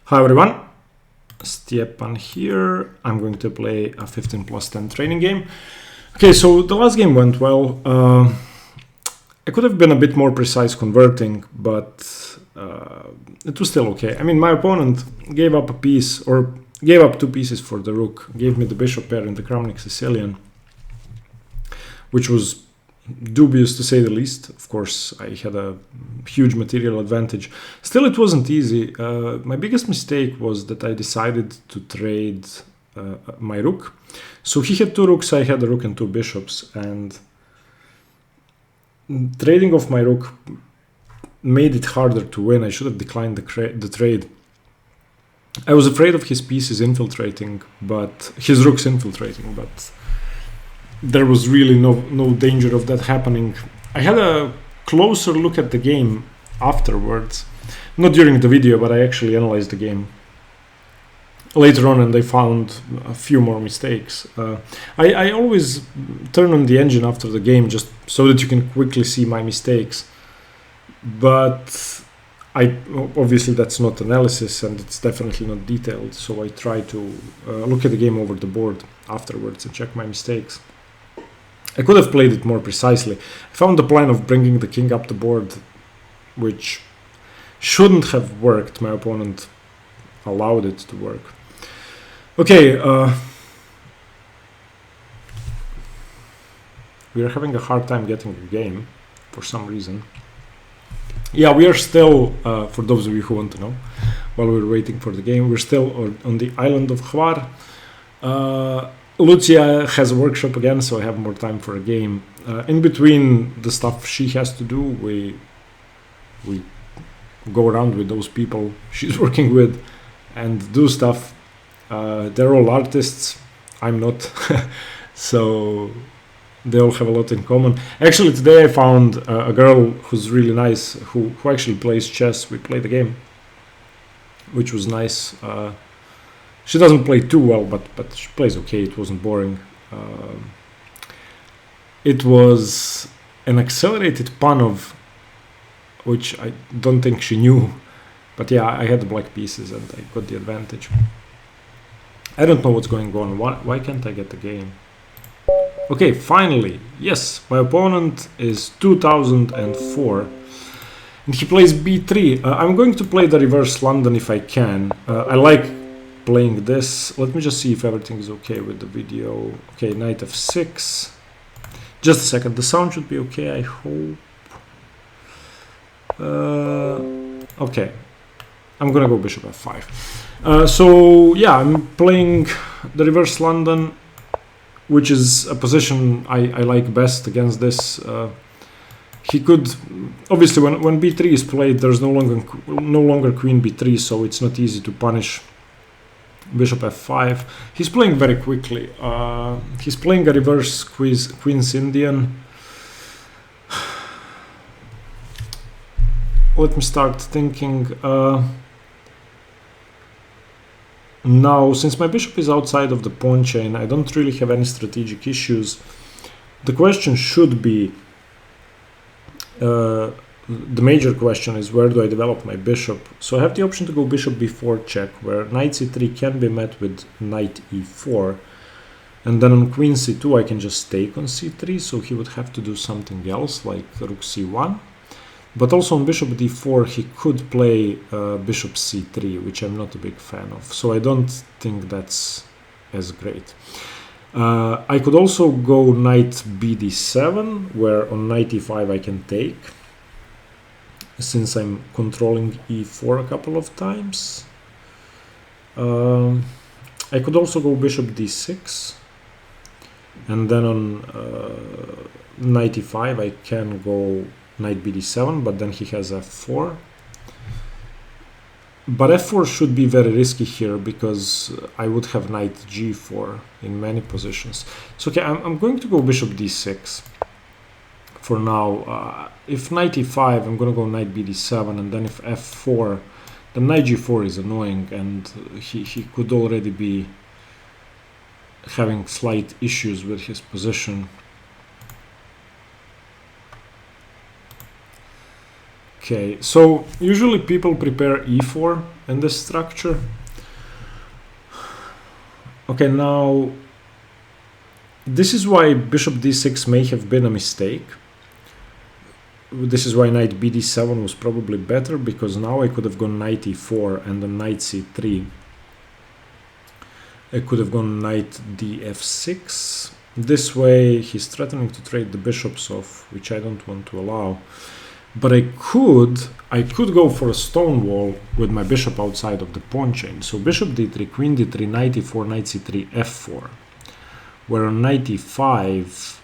Hi everyone, Stepan here. I'm going to play a 15+10 training game. Okay, so the last game went well. I could have been a bit more precise converting, but it was still okay. I mean, my opponent gave up a piece, or gave up 2 pieces for the rook, gave me the bishop pair in the Kramnik Sicilian, which was dubious to say the least. Of course, I had a huge material advantage. Still, it wasn't easy. My biggest mistake was that I decided to trade my rook. So he had 2 rooks, I had a rook and 2 bishops, and trading off my rook made it harder to win. I should have declined the trade. I was afraid of his pieces infiltrating, but his rooks infiltrating, but there was really no danger of that happening. I had a closer look at the game afterwards, not during the video, but I actually analyzed the game later on, and I found a few more mistakes. I always turn on the engine after the game just so that you can quickly see my mistakes, but obviously that's not analysis and it's definitely not detailed, so I try to look at the game over the board afterwards and check my mistakes. I could have played it more precisely. I found the plan of bringing the king up the board, which shouldn't have worked. My opponent allowed it to work. Okay, we are having a hard time getting the game for some reason. Yeah, we are still, for those of you who want to know, while we're waiting for the game, we're still on the island of Hvar. Lucia has a workshop again, so I have more time for a game. In between the stuff she has to do, we go around with those people she's working with and do stuff. They're all artists. I'm not. So they all have a lot in common. Actually, today I found a girl who's really nice, who actually plays chess. We played the game, which was nice. She doesn't play too well, but she plays okay. It wasn't boring. It was an accelerated Panov, which I don't think she knew. But yeah, I had the black pieces and I got the advantage. I don't know what's going on. Why can't I get the game? Okay, finally. Yes, my opponent is 2004. And he plays b3. I'm going to play the reverse London if I can. I like playing this. Let me just see if everything is okay with the video. Okay, knight f6. Just a second, the sound should be okay, I hope. Okay, I'm gonna go bishop f5. So yeah, I'm playing the reverse London, which is a position I like best against this. He could, obviously when b3 is played, there's no longer queen b3, so it's not easy to punish bishop f5. He's playing very quickly. He's playing a reverse Queen's Indian. Let me start thinking. Now, since my bishop is outside of the pawn chain, I don't really have any strategic issues. The question should be, the major question is, where do I develop my bishop? So I have the option to go bishop b4 check, where knight c3 can be met with knight e4. And then on queen c2 I can just take on c3, so he would have to do something else, like rook c1. But also on bishop d4 he could play bishop c3, which I'm not a big fan of. So I don't think that's as great. I could also go knight bd7, where on knight e5 I can take, since I'm controlling e4 a couple of times. I could also go bishop d6, and then on knight e5 I can go knight bd7, but then he has f4. But f4 should be very risky here, because I would have knight g4 in many positions. So okay, I'm going to go bishop d6 for now. If knight e5, I'm going to go knight bd7, and then if f4, then knight g4 is annoying, and he could already be having slight issues with his position. Okay, so usually people prepare e4 in this structure. Okay, now this is why bishop d6 may have been a mistake. This is why knight bd7 was probably better, because now I could have gone knight e4 and then knight c3. I could have gone knight df6. This way he's threatening to trade the bishops off, which I don't want to allow. But I could go for a stone wall with my bishop outside of the pawn chain. So bishop d3, queen d3, knight e4, knight c3, f4. Where on knight e5,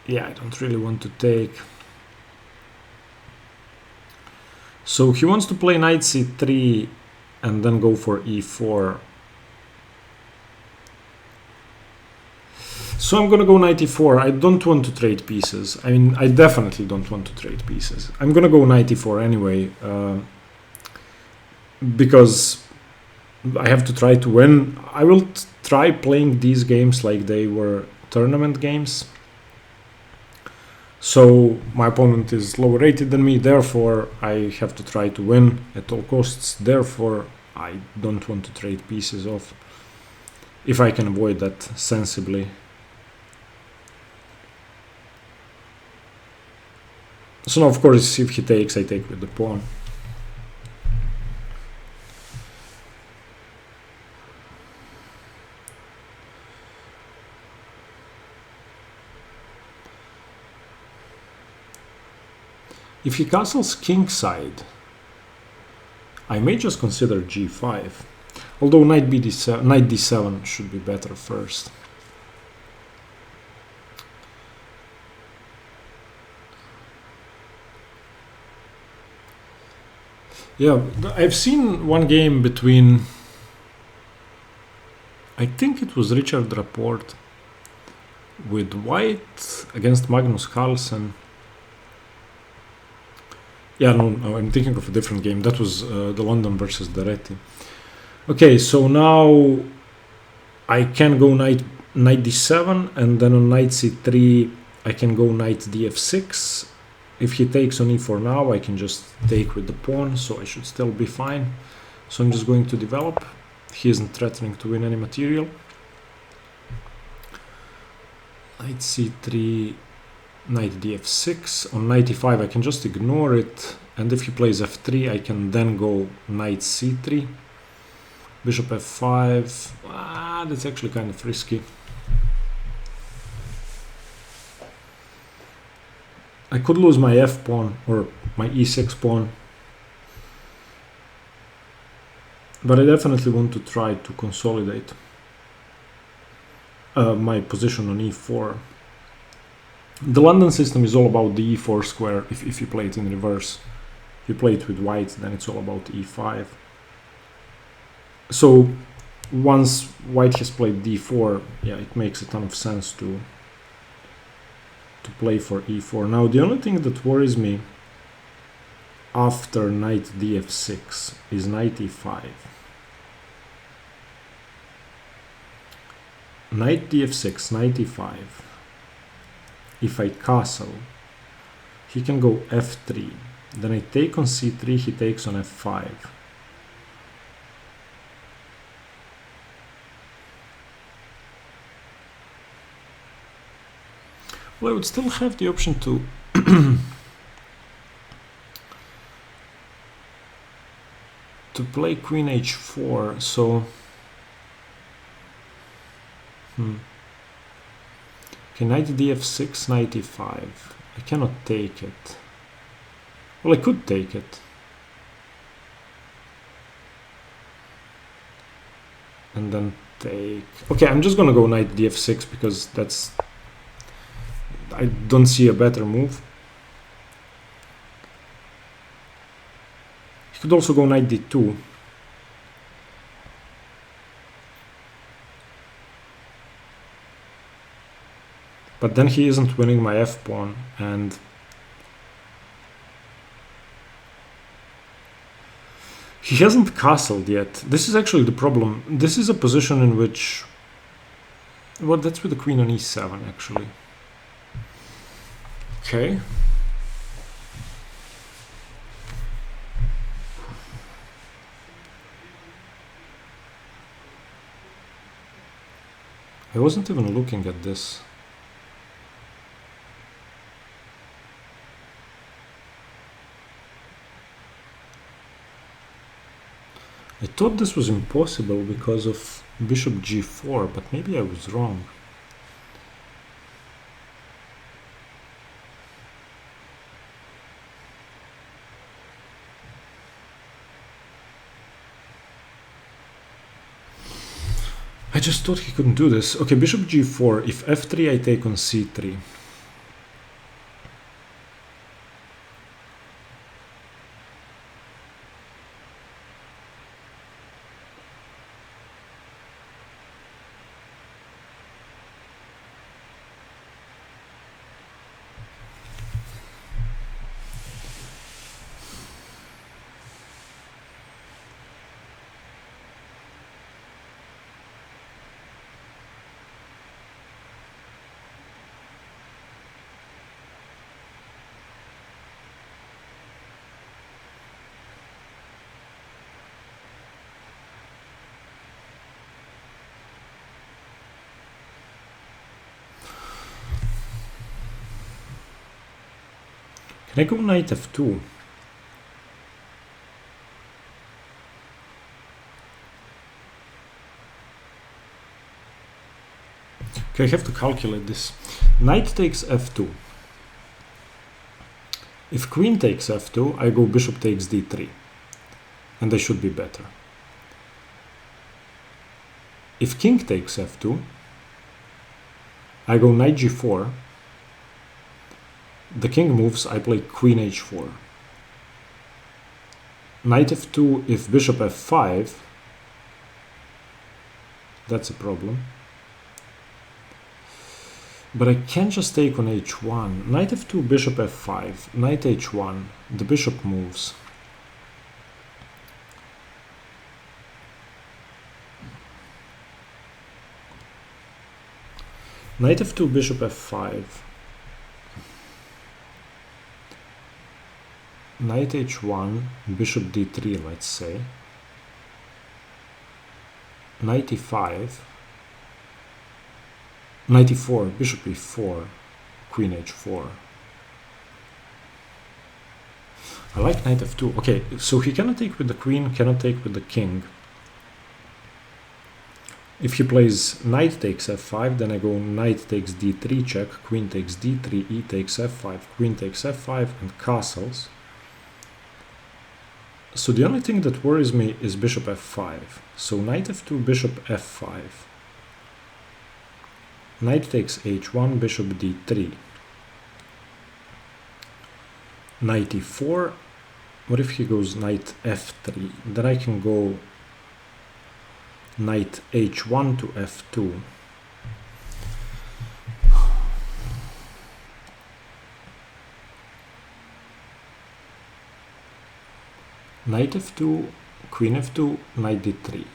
yeah, I don't really want to take. So he wants to play knight c3 and then go for e4. So I'm gonna go knight e4. I don't want to trade pieces. I mean, I definitely don't want to trade pieces. I'm gonna go knight e4 anyway, because I have to try to win. I will try playing these games like they were tournament games. So my opponent is lower rated than me, therefore I have to try to win at all costs. Therefore, I don't want to trade pieces off if I can avoid that sensibly. So now, of course, if he takes, I take with the pawn. If he castles kingside, I may just consider g5. Although knight d7 should be better first. Yeah, I've seen one game between, I think it was Richard Rapport with white against Magnus Carlsen. Yeah, no, I'm thinking of a different game. That was the London versus Daretti. Okay, so now I can go knight d7, and then on knight c3 I can go knight df6. If he takes on e4 now, I can just take with the pawn, so I should still be fine. So I'm just going to develop. He isn't threatening to win any material. Knight c3, knight df6. On knight e5 I can just ignore it, and if he plays f3 I can then go knight c3. Bishop f5, that's actually kind of risky. I could lose my f pawn or my e6 pawn, but I definitely want to try to consolidate my position on e4. The London system is all about the e4 square if you play it in reverse. If you play it with white, then it's all about e5. So once white has played d4, yeah, it makes a ton of sense to play for e4. Now the only thing that worries me after knight df6 is knight e5. Knight df6, knight e5. If I castle, he can go f3. Then I take on c3, he takes on f5. Well, I would still have the option to to play queen h4, so okay, knight df6, knight e5. I cannot take it. Well, I could take it. And then take... Okay, I'm just gonna go knight df6 because that's... I don't see a better move. He could also go knight d2. But then he isn't winning my f-pawn, and he hasn't castled yet. This is actually the problem. This is a position in which... Well, that's with the queen on e7, actually. Okay. I wasn't even looking at this. I thought this was impossible because of bishop g4, but maybe I was wrong. I just thought he couldn't do this. Okay, bishop g4. If f3, I take on c3. Can I go knight f2? Okay, I have to calculate this. Knight takes f2. If queen takes f2, I go bishop takes d3. And I should be better. If king takes f2, I go knight g4. The king moves, I play queen h4. Knight f2, if bishop f5, that's a problem. But I can't just take on h1. Knight f2, bishop f5, knight h1, the bishop moves. Knight f2, bishop f5. Knight h1, bishop d3, let's say. Knight e5. Knight e4, bishop e4, queen h4. I like knight f2. Okay, so he cannot take with the queen, cannot take with the king. If he plays knight takes f5, then I go knight takes d3 check, queen takes d3, e takes f5, queen takes f5, and castles. So the only thing that worries me is bishop f5. So knight f2, bishop f5. Knight takes h1, bishop d3. Knight e4. What if he goes knight f3? Then I can go knight h1 to f2. Knight f2, queen f2, knight d3.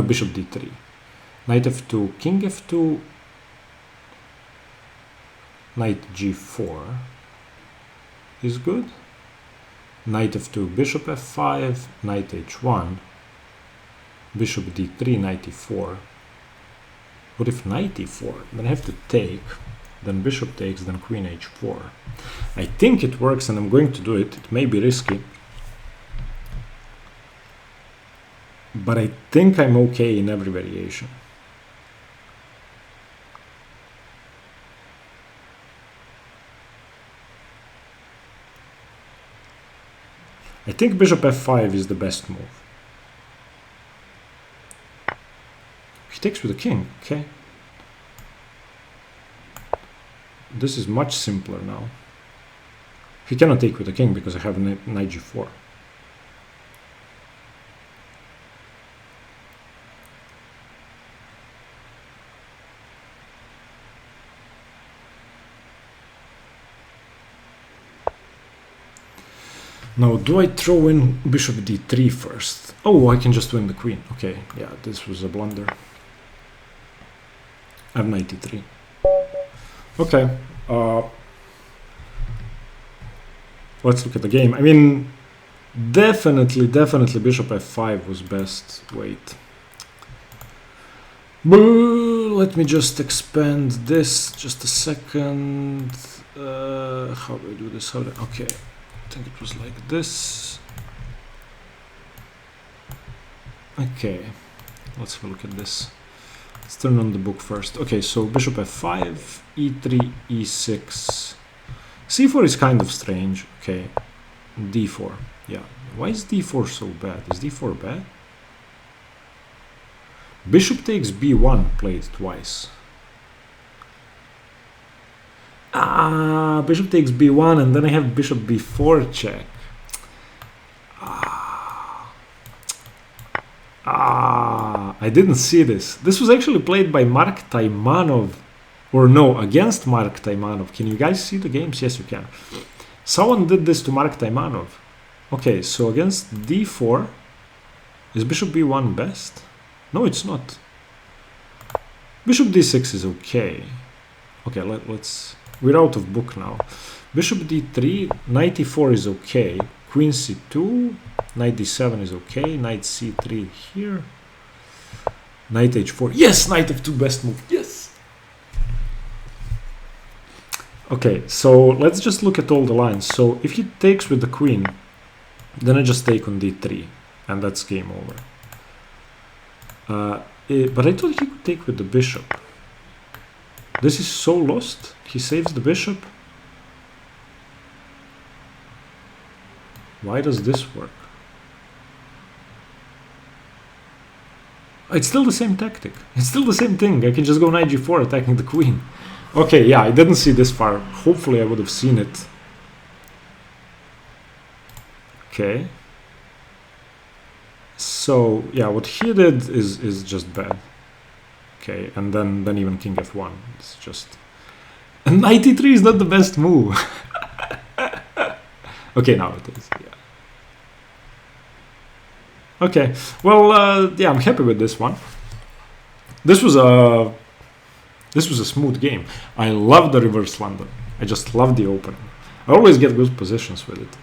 Bishop d3. Knight f2, king f2, knight g4 is good. Knight f2, bishop f5, knight h1, bishop d3, knight e4. What if knight e4? Then I have to take, then bishop takes, then queen h4. I think it works and I'm going to do it. It may be risky, but I think I'm okay in every variation. I think bishop f5 is the best move. He takes with the king, okay. This is much simpler now. He cannot take with the king because I have knight g4. Now, do I throw in bishop d3 first? Oh, I can just win the queen. Okay, yeah, this was a blunder. I have knight d3. Okay, let's look at the game. I mean, definitely bishop f5 was best. Wait. Let me just expand this just a second. How do I do this? Okay, I think it was like this. Okay, let's have a look at this. Let's turn on the book first. Okay, so bishop f5, e3, e6. c4 is kind of strange. Okay, d4. Yeah, why is d4 so bad? Is d4 bad? Bishop takes b1 played twice. Bishop takes b1 and then I have bishop b4 check. I didn't see this. This was actually played by Mark Taimanov. Or no, against Mark Taimanov. Can you guys see the games? Yes, you can. Someone did this to Mark Taimanov. Okay, so against d4, is bishop b1 best? No, it's not. Bishop d6 is okay. Okay, let's... We're out of book now. Bishop d3, knight e4 is okay. Queen c2, knight d7 is okay. Knight c3 here. Knight h4. Yes, knight f2 best move. Yes. Okay, so let's just look at all the lines. So if he takes with the queen, then I just take on d3, and that's game over. But I thought he could take with the bishop. This is so lost. He saves the bishop. Why does this work? It's still the same tactic. It's still the same thing. I can just go knight g4 attacking the queen. Okay, yeah, I didn't see this far. Hopefully I would have seen it. Okay. So, yeah, what he did is just bad. Okay, and then even king f1. It's just... And knight e3 is not the best move. Okay, now it is, yeah. Okay, well, yeah, I'm happy with this one. This was a smooth game. I love the reverse London. I just love the opening. I always get good positions with it.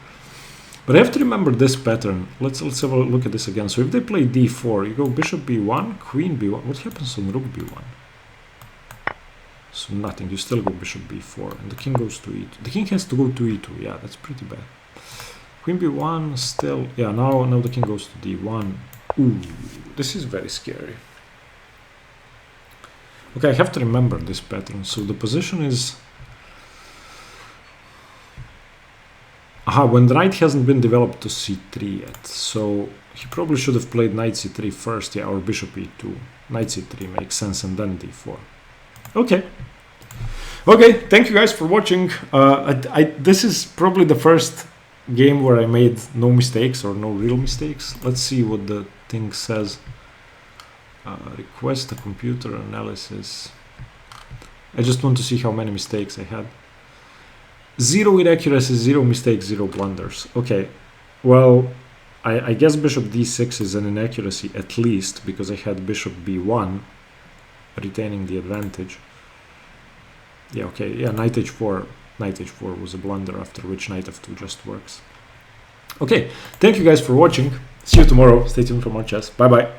But I have to remember this pattern. Let's have a look at this again. So if they play d4, you go bishop b1, queen b1. What happens on rook b1? So nothing. You still go bishop b4, and the king goes to e2. The king has to go to e2. Yeah, that's pretty bad. Queen b1 still. Yeah, now the king goes to d1. Ooh, this is very scary. Okay, I have to remember this pattern. So the position is... when the knight hasn't been developed to c3 yet. So he probably should have played knight c3 first, yeah, or bishop e2. Knight c3 makes sense, and then d4. Okay. Okay, thank you guys for watching. This is probably the first game where I made no mistakes or no real mistakes. Let's see what the thing says. Request a computer analysis. I just want to see how many mistakes I had. 0 inaccuracies, 0 mistakes, 0 blunders. Okay, well, I guess bishop d6 is an inaccuracy at least, because I had bishop b1 retaining the advantage. Yeah, okay, yeah, knight h4. Knight h4 was a blunder, after which knight f2 just works. Okay, thank you guys for watching. See you tomorrow. Stay tuned for more chess. Bye bye.